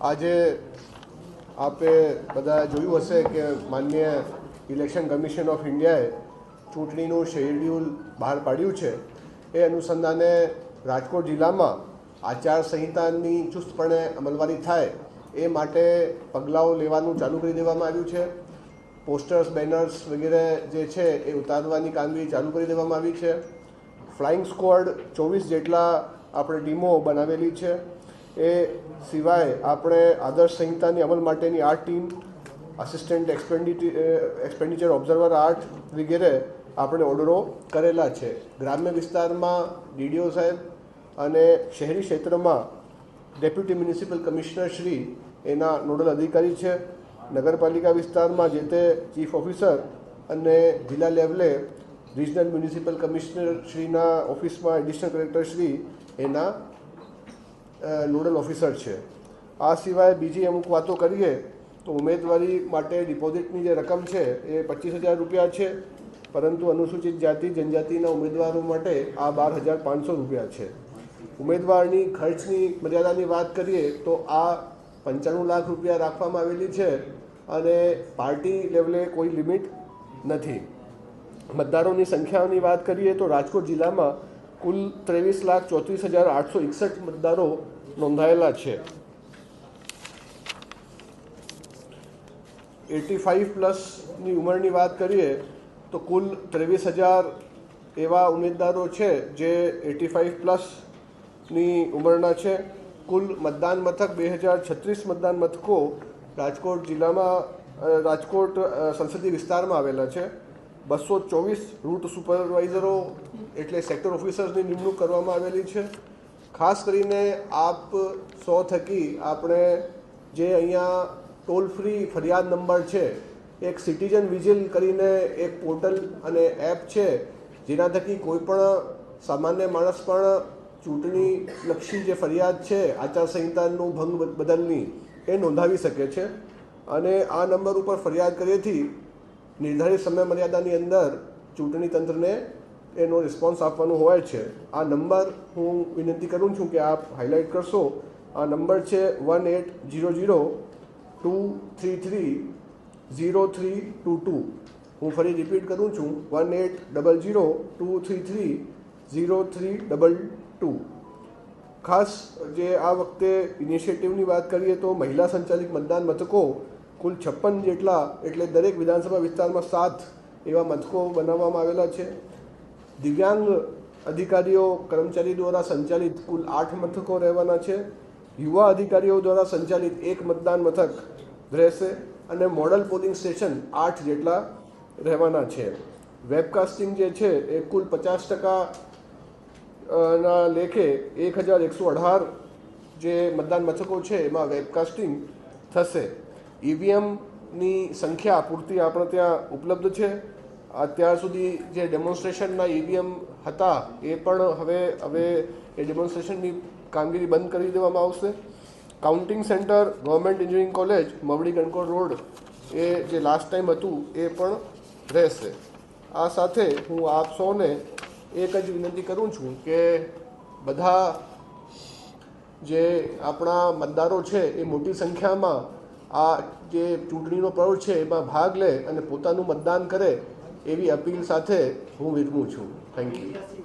આજે આપે બધા જોયું હશે કે માનનીય ઇલેક્શન કમિશન ઓફ ઇન્ડિયાએ ચૂંટણીનું શેડ્યુલ બહાર પાડ્યું છે. એ અનુસંધાને રાજકોટ જિલ્લામાં આચારસંહિતાની ચુસ્તપણે અમલવારી થાય એ માટે પગલાઓ લેવાનું ચાલુ કરી દેવામાં આવ્યું છે. પોસ્ટર્સ, બેનર્સ વગેરે જે છે એ ઉતારવાની કામગીરી ચાલુ કરી દેવામાં આવી છે. ફ્લાઇંગ સ્ક્વોડ 24 જેટલા આપણે ટીમો બનાવેલી છે. એ સિવાય આપણે આદર્શ સંહિતાની અમલ માટેની 8 ટીમ, આસિસ્ટન્ટ એક્સપેન્ડિચર ઓબ્ઝર્વર 8 વગેરે આપણે ઓર્ડરો કરેલા છે. ગ્રામ્ય વિસ્તારમાં ડીડીઓ સાહેબ અને શહેરી ક્ષેત્રમાં ડેપ્યુટી મ્યુનિસિપલ કમિશનર શ્રી એના નોડલ અધિકારી છે. નગરપાલિકા વિસ્તારમાં જે તે ચીફ ઓફિસર અને જિલ્લા લેવલે રિજનલ મ્યુનિસિપલ કમિશનર શ્રીના ઓફિસમાં એડિશનલ કલેક્ટર શ્રી એના નોડલ ઓફિસર છે. આ સિવાય બીજી અમુક વાતો કરીએ તો ઉમેદવારી માટે ડિપોઝિટની જે રકમ છે એ 25,000 રૂપિયા છે, પરંતુ અનુસૂચિત જાતિ જનજાતિના ઉમેદવારો માટે આ 12,500 રૂપિયા છે. ઉમેદવારની ખર્ચની મર્યાદાની વાત કરીએ તો આ 95 લાખ રૂપિયા રાખવામાં આવેલી છે અને પાર્ટી લેવલે કોઈ લિમિટ નથી. મતદારોની સંખ્યાની વાત કરીએ તો રાજકોટ જિલ્લામાં કુલ 23,34,861 મતદારો નોંધાયેલા છે. 85+ ઉંમરની વાત કરીએ તો કુલ 23,000 એવા ઉમેદવારો છે જે 85+ ઉંમરના છે. કુલ મતદાન મથક 2036 મતદાન મથકો રાજકોટ જિલ્લામાં રાજકોટ સંસદીય વિસ્તારમાં આવેલા છે. 224 રૂટ સુપરવાઇઝરો એટલે સેક્ટર ઓફિસર્સની નિમણૂક કરવામાં આવેલી છે. ખાસ કરીને આપ સો થકી આપણે જે અહીંયા ટોલ ફ્રી ફરિયાદ નંબર છે, એક સિટીઝન વિજિલ કરીને એક પોર્ટલ અને એપ છે જેના થકી કોઈ પણ સામાન્ય માણસ પણ ચૂંટણીલક્ષી જે ફરિયાદ છે આચારસંહિતાનું ભંગ બદલની એ નોંધાવી શકે છે. અને આ નંબર ઉપર ફરિયાદ કર્યેથી નિર્ધારિત સમય મર્યાદાની અંદર ચૂંટણી તંત્રને એનો રિસ્પોન્સ આપવાનો હોય છે. આ નંબર હું વિનંતી કરું છું કે આપ હાઇલાઇટ કરશો. આ નંબર છે 1800-233-0322. હું ફરી રિપીટ કરું છું 1800-233-0322. ખાસ જે આ વખતે ઇનિશિયેટિવની વાત કરીએ તો મહિલા સંચાલિત મતદાન મથકો કુલ 56 જેટલા, એટલે દરેક વિધાનસભા વિસ્તારમાં 7 એવા મથકો બનાવવામાં આવેલા છે. દિવ્યાંગ અધિકારીઓ કર્મચારી દ્વારા સંચાલિત કુલ 8 મથકો રહેવાના છે. યુવા અધિકારીઓ દ્વારા સંચાલિત 1 મતદાન મથક રહેશે અને મોડલ પોલિંગ સ્ટેશન 8 જેટલા રહેવાના છે. વેબકાસ્ટિંગ જે છે એ કુલ 50% ના લેખે 1,118 જે મતદાન મથકો છે એમાં વેબકાસ્ટિંગ થશે. ઈવીએમની સંખ્યા પૂરતી આપણે ત્યાં ઉપલબ્ધ છે. અત્યાર સુધી જે ડેમોન્સ્ટ્રેશનના ઈવીએમ હતા એ પણ હવે એ ડેમોન્સ્ટ્રેશનની કામગીરી બંધ કરી દેવામાં આવશે. Counting centre government engineering college Mavdi Gankot road એ જે લાસ્ટ ટાઈમ હતું એ પણ રહેશે. આ સાથે હું આપ સૌને એક જ વિનંતી કરું છું કે બધા જે આપણા મતદારો છે એ મોટી સંખ્યામાં આ જે ચૂંટણીનો પર્વ છે એમાં ભાગ લે અને પોતાનું મતદાન કરે એવી અપીલ સાથે હું વિરમું છું. Thank you.